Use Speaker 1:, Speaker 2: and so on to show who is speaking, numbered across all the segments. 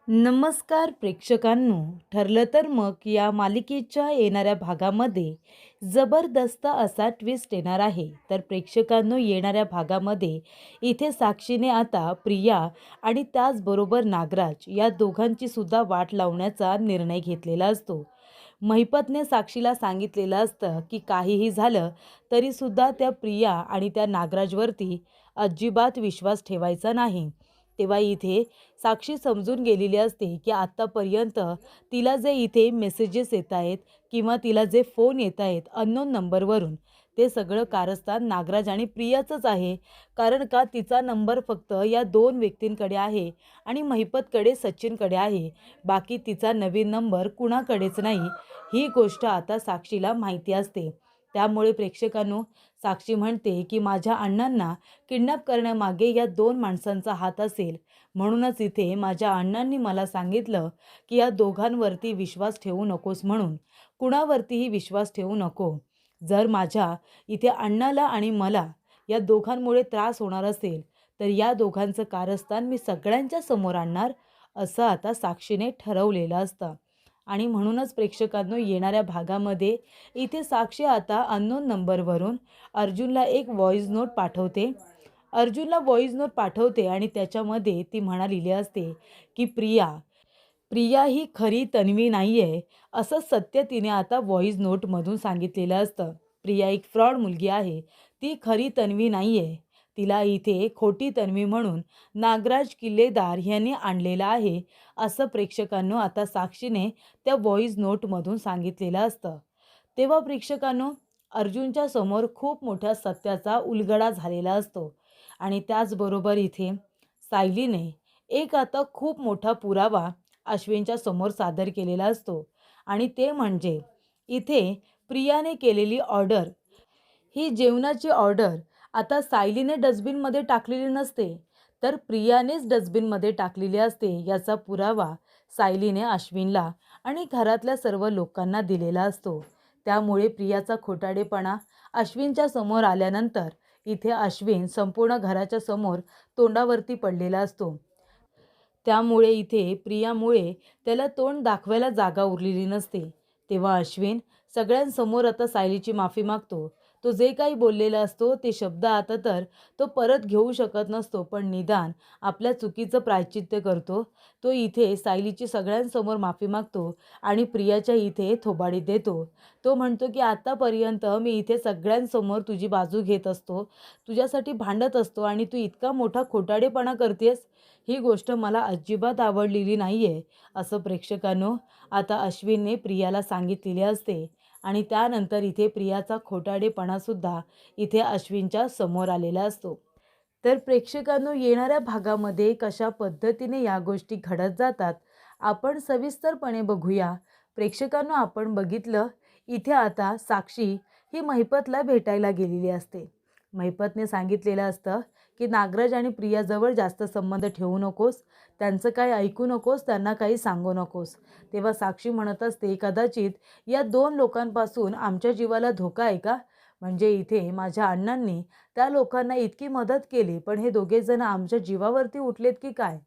Speaker 1: नमस्कार प्रेक्षकांनो. ठरलं तर मग या मालिकेच्या येणाऱ्या भागामध्ये जबरदस्त असा ट्विस्ट येणार आहे. तर प्रेक्षकांनो, येणाऱ्या भागामध्ये इथे साक्षीने आता प्रिया आणि त्याचबरोबर नागराज या दोघांची सुद्धा वाट लावण्याचा निर्णय घेतलेला असतो. महिपतने साक्षीला सांगितलेलं असतं की काहीही झालं तरीसुद्धा त्या प्रिया आणि त्या नागराजवरती अजिबात विश्वास ठेवायचा नाही. तेव्हा इथे साक्षी समजून गेलेली असते की आत्तापर्यंत तिला जे इथे मेसेजेस येत आहेत किंवा तिला जे फोन येत आहेत अननोन नंबरवरून, ते सगळं कारस्थान नागराज आणि प्रियाचंच आहे. कारण का तिचा नंबर फक्त या दोन व्यक्तींकडे आहे आणि महिपतकडे, सचिनकडे आहे. बाकी तिचा नवीन नंबर कुणाकडेच नाही. ही गोष्ट आता साक्षीला माहिती असते. त्यामुळे प्रेक्षकांनो, साक्षी म्हणते की माझ्या अण्णांना किडनॅप करण्यामागे या दोन माणसांचा हात असेल. म्हणूनच इथे माझ्या अण्णांनी मला सांगितलं की या दोघांवरती विश्वास ठेवू नकोस म्हणून. कुणावरतीही विश्वास ठेवू नको. जर माझ्या इथे अण्णाला आणि मला या दोघांमुळे त्रास होणार असेल तर या दोघांचं कारस्थान मी सगळ्यांच्या समोर आणणार, असं आता साक्षीने ठरवलेलं असतं. आणि म्हणूनच प्रेक्षकांनो, येणाऱ्या भागामध्ये इथे साक्षी आता अननोन नंबरवरून अर्जुनला एक व्हॉइस नोट पाठवते. अर्जुनला व्हॉइस नोट पाठवते आणि त्याच्यामध्ये ती म्हणालेली असते की प्रिया प्रिया ही खरी तन्वी नाही आहे, असं सत्य तिने आता व्हॉइस नोटमधून सांगितलेलं असतं. प्रिया एक फ्रॉड मुलगी आहे, ती खरी तन्वी नाही आहे. तिला इथे खोटी तन्वी म्हणून नागराज किल्लेदार यांनी आणलेलं आहे, असं प्रेक्षकांनो आता साक्षीने त्या व्हॉइस नोटमधून सांगितलेलं असतं. तेव्हा प्रेक्षकांनो, अर्जुनच्या समोर खूप मोठ्या सत्याचा उलगडा झालेला असतो. आणि त्याचबरोबर इथे सायलीने एक आता खूप मोठा पुरावा अश्विनच्या समोर सादर केलेला असतो. आणि ते म्हणजे इथे प्रियाने केलेली ऑर्डर, ही जेवणाची ऑर्डर आता सायलीने डस्टबिनमध्ये टाकलेली नसते, तर प्रियानेच डस्टबिनमध्ये टाकलेली असते. याचा पुरावा सायलीने अश्विनला आणि घरातल्या सर्व लोकांना दिलेला असतो. त्यामुळे प्रियाचा खोटाडेपणा अश्विनच्या समोर आल्यानंतर इथे अश्विन संपूर्ण घराच्या समोर तोंडावरती पडलेला असतो. त्यामुळे इथे प्रियामुळे त्याला तोंड दाखवायला जागा उरलेली नसते. तेव्हा अश्विन सगळ्यांसमोर आता सायलीची माफी मागतो. तो जे काही बोललेला असतो ते शब्द आता तर तो परत घेऊ शकत नसतो, पण निदान आपल्या चुकीचं प्रायश्चित्त करतो. तो इथे सायलीची सगळ्यांसमोर माफी मागतो आणि प्रियाच्या इथे थोबाडीत देतो. तो म्हणतो की आतापर्यंत मी इथे सगळ्यांसमोर तुझी बाजू घेत असतो, तुझ्यासाठी भांडत असतो आणि तू इतका मोठा खोटाडेपणा करतेस, ही गोष्ट मला अजिबात आवडलेली नाही आहे, असं प्रेक्षकांनो आता अश्विनने प्रियाला सांगितलेले असते. आणि त्यानंतर इथे प्रियाचा खोटाडेपणासुद्धा इथे अश्विनच्या समोर आलेला असतो. तर प्रेक्षकांनो, येणाऱ्या भागामध्ये कशा पद्धतीने या गोष्टी घडत जातात आपण सविस्तरपणे बघूया. प्रेक्षकांनो, आपण बघितलं इथे आता साक्षी ही महिपतला भेटायला गेलेली असते. महिपतने सांगितलेलं असतं की नागराज आणि प्रियाजवळ जास्त संबंध ठेवू नकोस, त्यांचं काही ऐकू नकोस, त्यांना काही सांगू नकोस. तेव्हा साक्षी म्हणत असते, कदाचित या दोन लोकांपासून आमच्या जीवाला धोका आहे का? म्हणजे इथे माझ्या अण्णांनी त्या लोकांना इतकी मदत केली, पण हे दोघेजण आमच्या जीवावरती उठलेत की काय?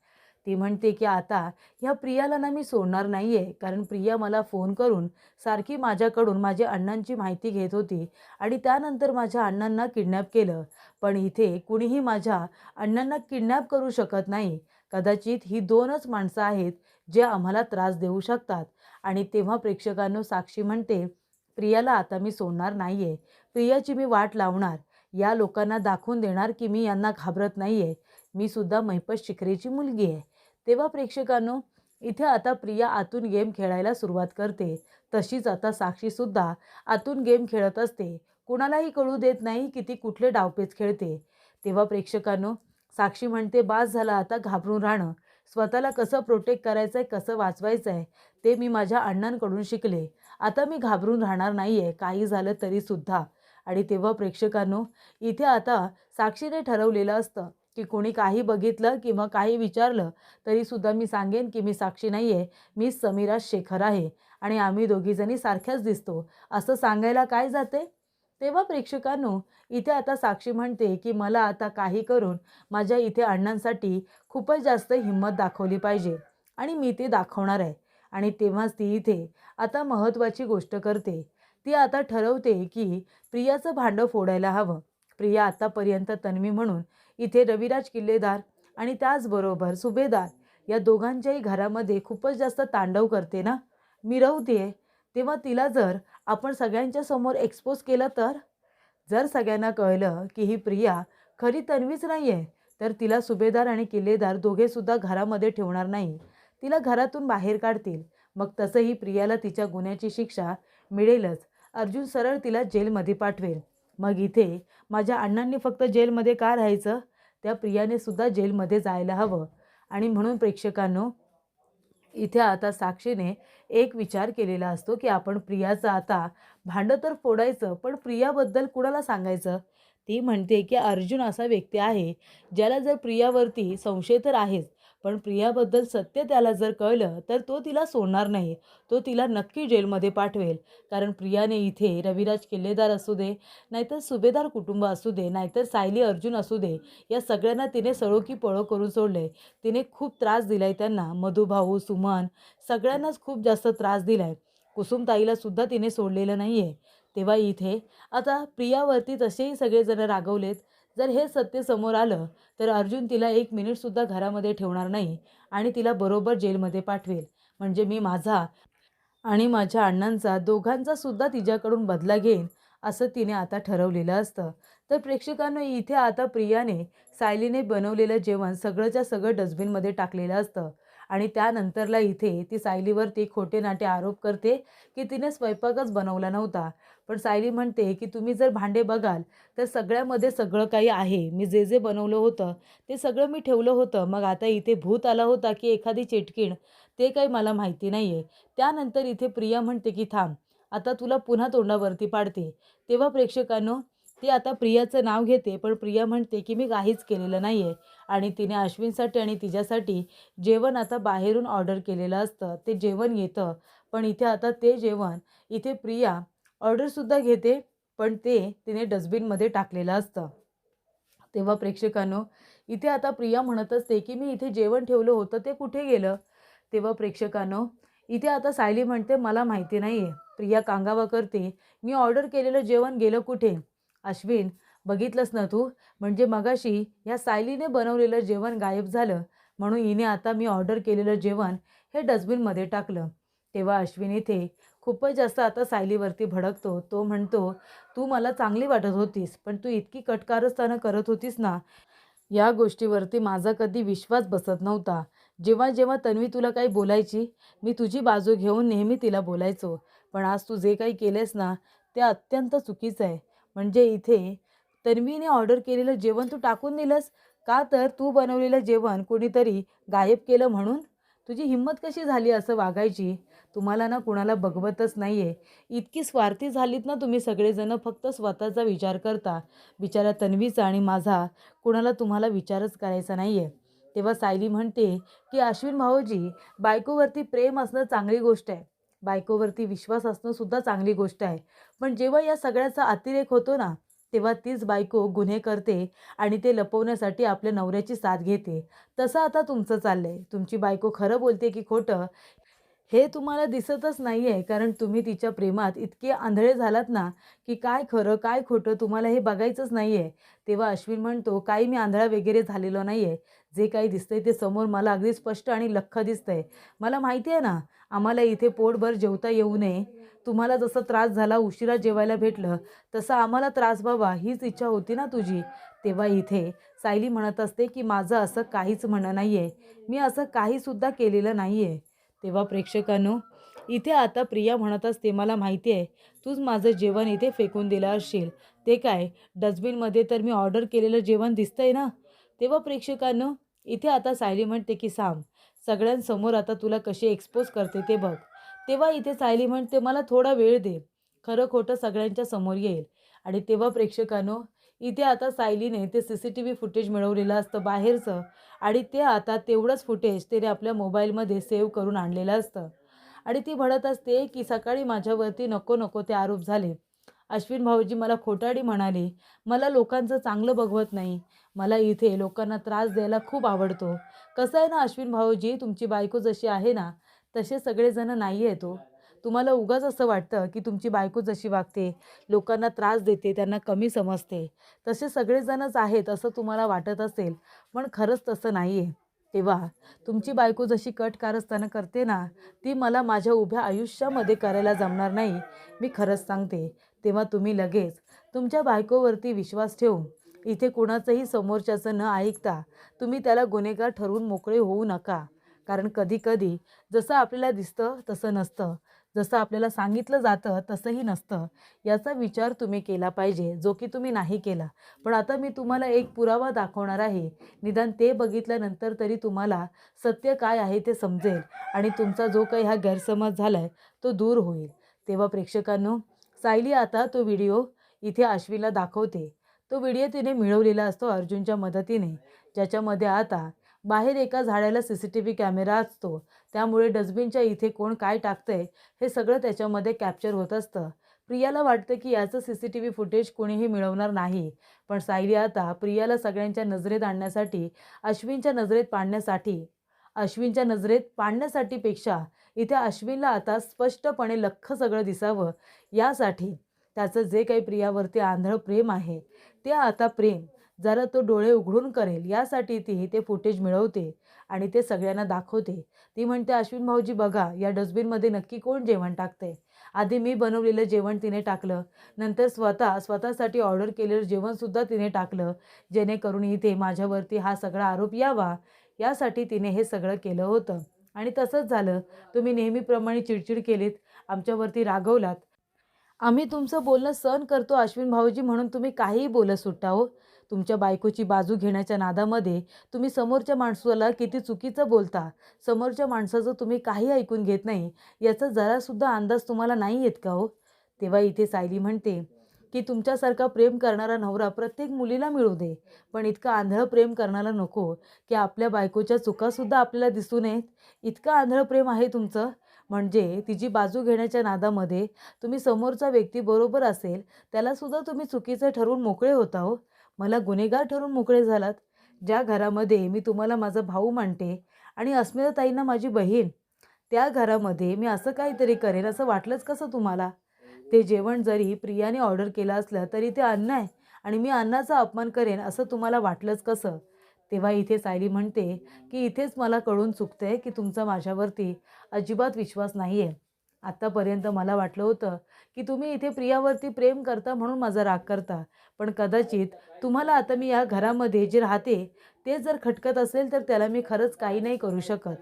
Speaker 1: ती म्हणते की आता ह्या प्रियाला ना मी सोडणार नाही आहे, कारण प्रिया मला फोन करून सारखी माझ्याकडून माझ्या अण्णांची माहिती घेत होती आणि त्यानंतर माझ्या अण्णांना किडनॅप केलं. पण इथे कुणीही माझ्या अण्णांना किडनॅप करू शकत नाही. कदाचित ही दोनच माणसं आहेत जे आम्हाला त्रास देऊ शकतात. आणि तेव्हा प्रेक्षकांनो, साक्षी म्हणते, प्रियाला आता मी सोडणार नाही आहे, प्रियाची मी वाट लावणार, या लोकांना दाखवून देणार की मी यांना घाबरत नाही आहे, मी सुद्धा महिपत शिखरेची मुलगी आहे. तेव्हा प्रेक्षकांनो, इथे आता प्रिया आतून गेम खेळायला सुरुवात करते. तशीच आता साक्षीसुद्धा आतून गेम खेळत असते. कुणालाही कळू देत नाही की ती कुठले डावपेच खेळते. तेव्हा प्रेक्षकांनो, साक्षी म्हणते, बास झालं आता घाबरून राहणं. स्वतःला कसं प्रोटेक्ट करायचं आहे, कसं वाचवायचं आहे, ते मी माझ्या अण्णांकडून शिकले. आता मी घाबरून राहणार नाही आहे, काही झालं तरीसुद्धा. आणि तेव्हा प्रेक्षकांनो, इथे आता साक्षीने ठरवलेलं असतं की कोणी काही बघितलं किंवा काही विचारलं तरीसुद्धा मी सांगेन की मी साक्षी नाही आहे, मी समीरा शेखर आहे आणि आम्ही दोघीजणी सारख्याच दिसतो, असं सांगायला काय जाते? तेव्हा प्रेक्षकांनो, इथे आता साक्षी म्हणते की मला आता काही करून माझ्या इथे अण्णांसाठी खूपच जास्त हिंमत दाखवली पाहिजे. आणि मी ते दाखवणार आहे. आणि तेव्हाच ती इथे आता महत्त्वाची गोष्ट करते. ती आता ठरवते की प्रियाचं भांडं फोडायला हवं. प्रिया आतापर्यंत तन्वी म्हणून इथे रविराज किल्लेदार आणि त्याचबरोबर सुभेदार या दोघांच्याही घरामध्ये खूपच जास्त तांडव करते ना, मिरवते. तेव्हा तिला जर आपण सगळ्यांच्या समोर एक्सपोज केलं तर? जर सगळ्यांना कळलं की ही प्रिया खरी तन्वीच नाही आहे, तर तिला सुभेदार आणि किल्लेदार दोघेसुद्धा घरामध्ये ठेवणार नाही. तिला घरातून बाहेर काढतील. मग तसंही प्रियाला तिच्या गुन्ह्याची शिक्षा मिळेलच. अर्जुन सरळ तिला जेलमध्ये पाठवेल. मग इथे माझ्या अण्णांनी फक्त जेलमध्ये का राहायचं? त्या प्रियाने सुद्धा जेलमध्ये जायला हवं. आणि म्हणून प्रेक्षकांनो, इथे आता साक्षीने एक विचार केलेला असतो की आपण प्रियाचं आता भांडं तर फोडायचं, पण प्रियाबद्दल कुणाला सांगायचं? ती म्हणते की अर्जुन असा व्यक्ती आहे ज्याला जर प्रियावरती संशय तर आहेच, पण प्रियाबद्दल सत्य त्याला जर कळलं तर तो तिला सोडणार नाही. तो तिला नक्की जेलमध्ये पाठवेल. कारण प्रियाने इथे रविराज किल्लेदार असू दे, नाहीतर सुभेदार कुटुंब असू दे, नाहीतर सायली अर्जुन असू दे, या सगळ्यांना तिने सळो की पळो करून सोडले. तिने खूप त्रास दिलाय त्यांना. मधुभाऊ, सुमन सगळ्यांनाच खूप जास्त त्रास दिलाय. कुसुमताईला सुद्धा तिने सोडलेलं नाहीये. तेव्हा इथे आता प्रियावरती तसेही सगळेजण रागवलेत. जर हे सत्य समोर आलं तर अर्जुन तिला 1 मिनिटसुद्धा घरामध्ये ठेवणार नाही आणि तिला बरोबर जेलमध्ये पाठवेल. म्हणजे मी माझा आणि माझ्या अण्णांचा दोघांचा सुद्धा तिच्याकडून बदला घेईन, असं तिने आता ठरवलेलं असतं. तर प्रेक्षकांनो, इथे आता प्रियाने सायलीने बनवलेलं जेवण सगळंच्या सगळं डस्टबिनमध्ये टाकलेलं असतं. आणि त्यानंतरला इथे ती सायलीवरती खोटे नाटे आरोप करते की तिने स्वयंपाकच बनवला नव्हता. पण सायली म्हणते की तुम्ही जर भांडे बघाल तर सगळ्यामध्ये सगळं काही आहे. मी जे जे बनवलं होतं ते सगळं मी ठेवलं होतं. मग आता इथे भूत आला होता की एखादी चिटकीण, ते काही मला माहिती नाही आहे. त्यानंतर इथे प्रिया म्हणते की थांब, आता तुला पुन्हा तोंडावरती पाडते. तेव्हा प्रेक्षकांनो, ती आता प्रियाचं नाव घेते, पण प्रिया म्हणते की मी काहीच केलेलं नाही आहे. आणि तिने अश्विनसाठी आणि तिच्यासाठी जेवण आता बाहेरून ऑर्डर केलेलं असतं. ते जेवण येतं, पण इथे आता ते जेवण इथे प्रिया ऑर्डरसुद्धा घेते, पण ते तिने डस्टबिनमध्ये टाकलेलं असतं. तेव्हा प्रेक्षकांनो, इथे आता प्रिया म्हणत असते की मी इथे जेवण ठेवलं होतं ते कुठे गेलं? तेव्हा प्रेक्षकांनो, इथे आता सायली म्हणते मला माहिती नाही आहे. प्रिया कांगावा करते, मी ऑर्डर केलेलं जेवण गेलं कुठे? अश्विन, बघितलंस ना तू? म्हणजे मगाशी या सायलीने बनवलेलं जेवण गायब झालं, म्हणून हिने आता मी ऑर्डर केलेलं जेवण हे डस्टबिनमध्ये टाकलं. तेव्हा अश्विन इथे खूपच जास्त आता सायलीवरती भडकतो. तो म्हणतो, तू मला चांगली वाटत होतीस, पण तू इतकी कटकारस्थानं करत होतीस ना, या गोष्टीवरती माझा कधी विश्वास बसत नव्हता. जेव्हा जेव्हा तन्वी तुला काही बोलायची, मी तुझी बाजू घेऊन नेहमी तिला बोलायचो. पण आज तू जे काही केलेस ना, ते अत्यंत चुकीचं आहे. म्हणजे इथे तन्वीने ऑर्डर केलेलं जेवण तू टाकून दिलंस. का तर तू बनवलेलं जेवण कोणीतरी गायब केलं म्हणून? तुझी हिंमत कशी झाली असं वागायची? तुम्हाला ना कुणाला बघवतच नाही आहे. इतकी स्वार्थी झालीत ना तुम्ही सगळेजण, फक्त स्वतःचा विचार करता. बिचाऱ्या तन्वीचा आणि माझा कुणाला तुम्हाला विचारच करायचा नाही आहे. तेव्हा सायली म्हणते की अश्विन भाऊजी, बायकोवरती प्रेम असणं चांगली गोष्ट आहे. बायकोवरती विश्वास असणं सुद्धा चांगली गोष्ट आहे. पण जेव्हा या सगळ्याचा अतिरेक होतो ना, तेव्हा तीच बायको गुन्हे करते आणि ते लपवण्यासाठी आपल्या नवऱ्याची साथ घेते. तसं आता तुमचं चाललंय. तुमची बायको खरं बोलते की खोटं, हे तुम्हाला दिसतच नाही आहे. कारण तुम्ही तिच्या प्रेमात इतके आंधळे झालात ना, की काय खरं, काय खोटं तुम्हाला हे बघायचंच नाही आहे. तेव्हा अश्विन म्हणतो, काही मी आंधळा वगैरे झालेलो नाही आहे. जे काही दिसतंय ते समोर मला अगदी स्पष्ट आणि लख्ख दिसतंय. मला माहिती आहे ना, आम्हाला इथे पोटभर जेवता येऊ नये. तुम्हाला जसा त्रास झाला, उशिरा जेवायला भेटलं, तसा आम्हाला त्रास व्हावा हीच इच्छा होती ना तुझी. तेव्हा इथे सायली म्हणत असते, की माझं असं काहीच म्हणणं नाही आहे. मी असं काहीसुद्धा केलेलं नाही आहे. तेव्हा प्रेक्षकांनो, इथे आता प्रिया म्हणत असते, मला माहिती आहे तूच माझं जेवण इथे फेकून दिलं असशील. ते काय, डस्टबिनमध्ये तर मी ऑर्डर केलेलं जेवण दिसतंय ना. तेव्हा प्रेक्षकांनो, इथे आता सायली म्हणते की सांग, सगळ्यांसमोर आता तुला कशी एक्सपोज करते ते बघ. तेव्हा इथे सायली म्हणते मला थोडा वेळ दे, खरं खोटं सगळ्यांच्या समोर येईल. आणि तेव्हा प्रेक्षकांनो, इथे आता सायलीने ते CCTV फुटेज मिळवलेलं असतं बाहेरचं, आणि ते आता तेवढंच फुटेज तिने आपल्या मोबाईलमध्ये सेव्ह करून आणलेलं असतं. आणि ती म्हणत असते की सकाळी माझ्यावरती नको नको ते आरोप झाले. अश्विन भाऊजी मला खोटारडी म्हणाले. मला लोकांचं चांगलं बघवत नाही. मला इथे लोकांना त्रास द्यायला खूप आवडतो. कसं आहे ना अश्विन भाऊजी, तुमची बायको जशी आहे ना, तसे सगळेजण नाही आहेत हो. तुम्हाला उगाच असं वाटतं की तुमची बायको जशी वागते, लोकांना त्रास देते, त्यांना कमी समजते. तसे सगळेजणच आहेत असं तुम्हाला वाटत असेल, पण खरंच तसं नाही आहे. तेव्हा तुमची बायको जशी कट कारस्थानं करते ना, ती मला माझ्या उभ्या आयुष्यामध्ये करायला जमणार नाही, मी खरंच सांगते. तेव्हा तुम्ही लगेच तुमच्या बायकोवरती विश्वास ठेवून इथे कुणाचंही समोरच्याचं न ऐकता तुम्ही त्याला गुन्हेगार ठरवून मोकळे होऊ नका. कारण कधी-कधी जसं आपल्याला दिसतं तसं नसतं. जसं आपल्याला सांगितलं जातं तसंही नसतं. याचा विचार तुम्ही केला पाहिजे, जो की तुम्ही नाही केला. पण आता मी तुम्हाला एक पुरावा दाखवणार आहे. निदान ते बघितल्यानंतर तरी तुम्हाला सत्य काय आहे ते समजेल आणि तुमचा जो काही हा गैरसमज झालाय तो दूर होईल. तेव्हा प्रेक्षकांनो, सायली आता तो व्हिडिओ इथे अश्विनला दाखवते. तो व्हिडिओ तिने मिळवलेला असतो अर्जुनच्या मदतीने, ज्याच्यामध्ये आता बाहेर एका झाडाला CCTV कॅमेरा असतो. त्यामुळे डस्टबिनच्या इथे कोण काय टाकतंय हे सगळं त्याच्यामध्ये कॅप्चर होत असतं. प्रियाला वाटतं की याचं CCTV फुटेज कोणीही मिळवणार नाही. पण सायली आता प्रियाला सगळ्यांच्या नजरेत आणण्यासाठी, अश्विनच्या नजरेत पाडण्यासाठी पेक्षा इथे अश्विनला आता स्पष्टपणे लख्ख सगळं दिसावं यासाठी त्याचं जे काही प्रियावरती आंधळं प्रेम आहे, ते आता प्रेम जरा तो डोळे उघडून करेल यासाठी ती ते फुटेज मिळवते आणि ते सगळ्यांना दाखवते. ती म्हणते, "अश्विन भाऊजी बघा, या डस्टबिनमध्ये नक्की कोण जेवण टाकतंय." आधी मी बनवलेलं जेवण तिने टाकलं. नंतर स्वतःसाठी ऑर्डर केलेलं जेवणसुद्धा तिने टाकलं. जेणेकरून इथे माझ्यावरती हा सगळा आरोप यावा, यासाठी तिने हे सगळं केलं होतं. आणि तसंच झालं. तुम्ही नेहमीप्रमाणे चिडचिड केलीत, आमच्यावरती रागवलात. आम्ही तुमचं बोलणं सहन करतो अश्विन भाऊजी म्हणून तुम्ही काहीही बोलत सुटता हो. तुमच्या बायकोची बाजू घेण्याच्या नादामध्ये तुम्ही समोरच्या माणसाला किती चुकीचं बोलता. समोरच्या माणसाचं तुम्ही काही ऐकून घेत नाही, याचा जरासुद्धा अंदाज तुम्हाला नाही येत का हो? तेव्हा इथे सायली म्हणते की तुमच्यासारखा प्रेम करणारा नवरा प्रत्येक मुलीला मिळू दे. पण इतकं आंधळं प्रेम करणारा नको की आपल्या बायकोच्या चुकासुद्धा आपल्याला दिसू नयेत. इतकं आंधळं प्रेम आहे तुमचं. म्हणजे तिची बाजू घेण्याच्या नादामध्ये तुम्ही समोरचा व्यक्ती बरोबर असेल, त्यालासुद्धा तुम्ही चुकीचं ठरवून मोकळे होता हो. मला गुन्हेगार ठरवून मोकळे झालात. ज्या घरामध्ये मी तुम्हाला माझा भाऊ मानते आणि अस्मिताताईंना माझी बहीण, त्या घरामध्ये मी असं काहीतरी करेन असं वाटलंच कसं तुम्हाला? ते जेवण जरी प्रियाने ऑर्डर केलं असलं तरी ते अन्न आहे आणि मी अन्नाचा अपमान करेन असं तुम्हाला वाटलंच कसं? तेव्हा इथे सायली म्हणते की इथेच मला कळून चुकतंय की तुमचा माझ्यावरती अजिबात विश्वास नाही आहे. आत्तापर्यंत मला वाटलं होतं की तुम्ही इथे प्रियावरती प्रेम करता म्हणून माझा राग करता. पण कदाचित तुम्हाला आता मी या घरामध्ये जे राहते ते जर खटकत असेल तर त्याला मी खरंच काही नाही करू शकत.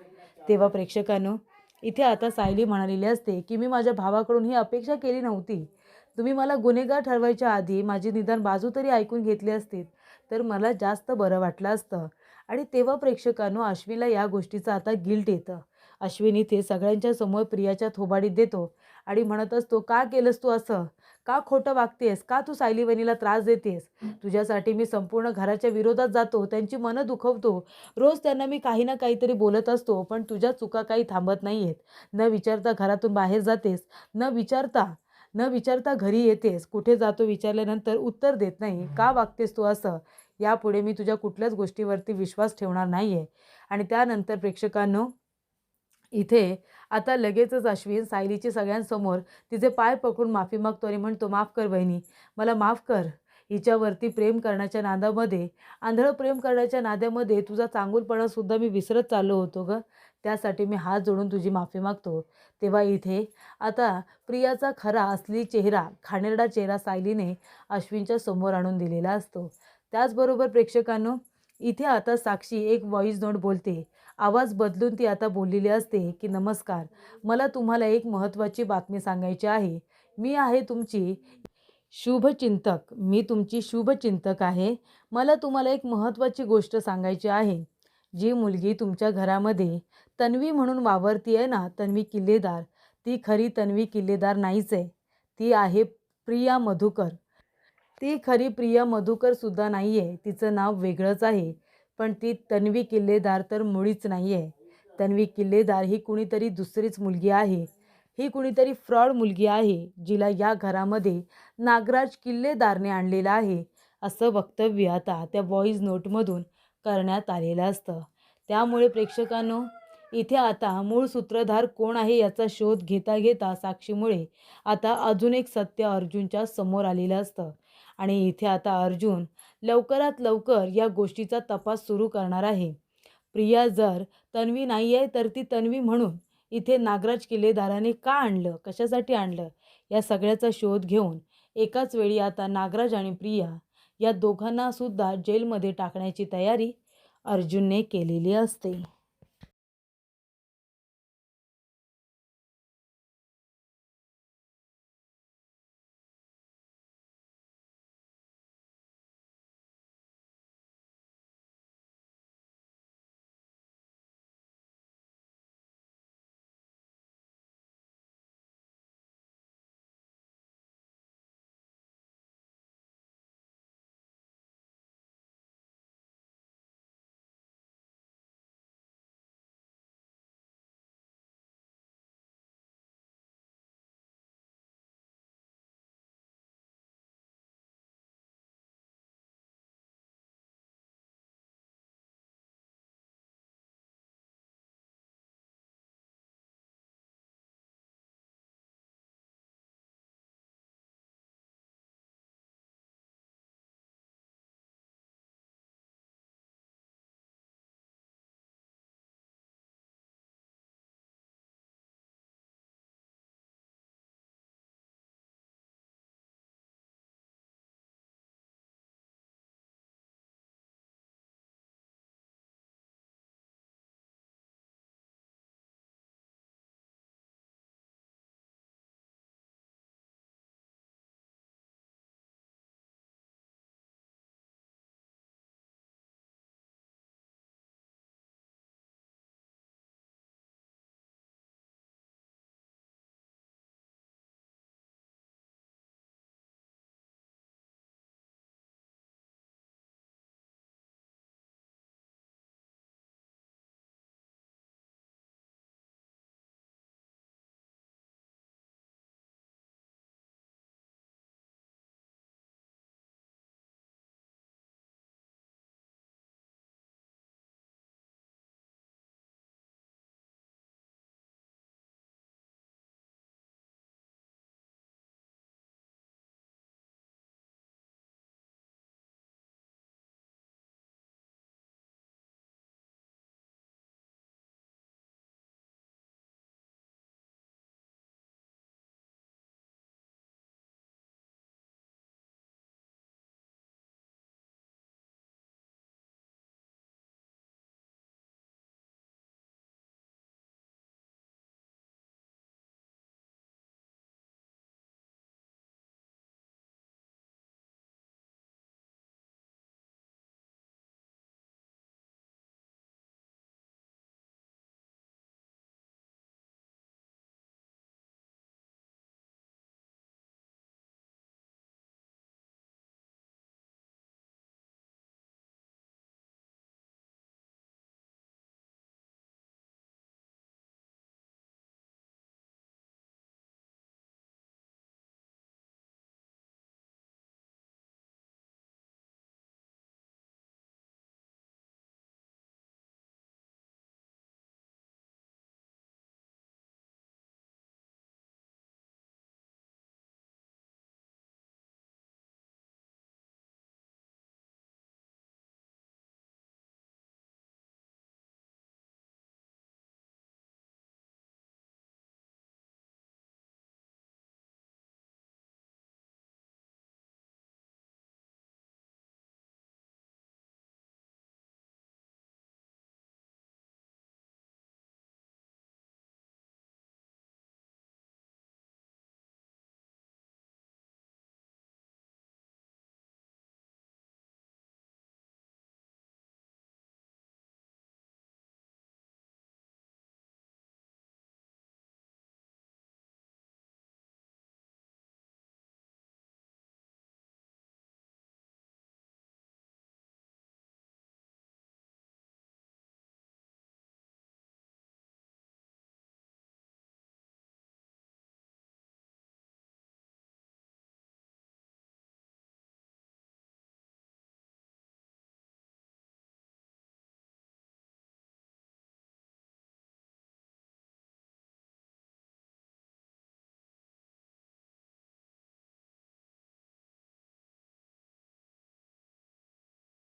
Speaker 1: तेव्हा प्रेक्षकांनो, इथे आता सायली म्हणालेली असते की मी माझ्या भावाकडून ही अपेक्षा केली नव्हती. तुम्ही मला गुन्हेगार ठरवायच्या आधी माझी निदान बाजू तरी ऐकून घेतली असती तर मला जास्त बरं वाटलं असतं. आणि तेव्हा प्रेक्षकांनो, अश्विनला या गोष्टीचं आता गिल्ट येतं. अश्विन इथे सगळ्यांच्या समोर प्रियाच्या थोबाडीत देतो आणि म्हणत असतो, "का केलंस तू असं? का खोटं वागतेस? का तू सायली वहिनीला त्रास देतेस? तुझ्यासाठी मी संपूर्ण घराच्या विरोधात जातो, त्यांची मनं दुखवतो. रोज त्यांना मी काही ना काहीतरी बोलत असतो, पण तुझ्या चुका काही थांबत नाही आहेत. न विचारता घरातून बाहेर जातेस, न विचारता घरी येतेस. कुठे जातो विचारल्यानंतर उत्तर देत नाही. का वागतेस तू असं? यापुढे मी तुझ्या कुठल्याच गोष्टीवरती विश्वास ठेवणार नाही आहे." आणि त्यानंतर प्रेक्षकांनो, इथे आता लगेचच अश्विन सायलीची सगळ्यांसमोर तिचे पाय पकडून माफी मागतो आणि म्हणतो, "माफ कर वहिनी, मला माफ कर. हिच्यावरती प्रेम करण्याच्या नादामध्ये, आंधळं प्रेम करण्याच्या नादामध्ये तुझा चांगुलपणासुद्धा मी विसरत चाललो होतो गं. त्यासाठी मी हात जोडून तुझी माफी मागतो." तेव्हा इथे आता प्रियाचा खरा असली चेहरा, घाणेरडा चेहरा सायलीने अश्विनच्या समोर आणून दिलेला असतो. त्याचबरोबर प्रेक्षकांनो, इथे आता साक्षी एक व्हॉईस नोट बोलते. आवाज बदलून ती आता बोललेली असते की, "नमस्कार, मला तुम्हाला एक महत्त्वाची बातमी सांगायची आहे. मी तुमची शुभचिंतक आहे. मला तुम्हाला एक महत्त्वाची गोष्ट सांगायची आहे. जी मुलगी तुमच्या घरामध्ये तन्वी म्हणून वावरती आहे ना, तन्वी किल्लेदार, ती खरी तन्वी किल्लेदार नाहीच आहे. ती आहे प्रिया मधुकर. ती खरी प्रिया मधुकरसुद्धा नाही आहे. तिचं नाव वेगळंच आहे. पण ती तन्वी किल्लेदार तर मुळीच नाही आहे. तन्वी किल्लेदार ही कुणीतरी दुसरीच मुलगी आहे. ही कुणीतरी फ्रॉड मुलगी आहे, जिला या घरामध्ये नागराज किल्लेदारने आणलेला आहे, असं वक्तव्य आता त्या व्हॉईस नोटमधून करण्यात आलेलं असतं. त्यामुळे प्रेक्षकांनो, इथे आता मूळ सूत्रधार कोण आहे याचा शोध घेता घेता साक्षीमुळे आता अजून एक सत्य अर्जुनच्या समोर आलेलं असतं. आणि इथे आता अर्जुन लवकरात लवकर या गोष्टीचा तपास सुरू करणार आहे. प्रिया जर तन्वी नाही आहे, तर ती तन्वी म्हणून इथे नागराज किल्लेदाराने का आणलं, कशासाठी आणलं, या सगळ्याचा शोध घेऊन एकाच वेळी आता नागराज आणि प्रिया या दोघांना सुद्धा जेलमध्ये टाकण्याची तयारी अर्जुनने केलेली असते.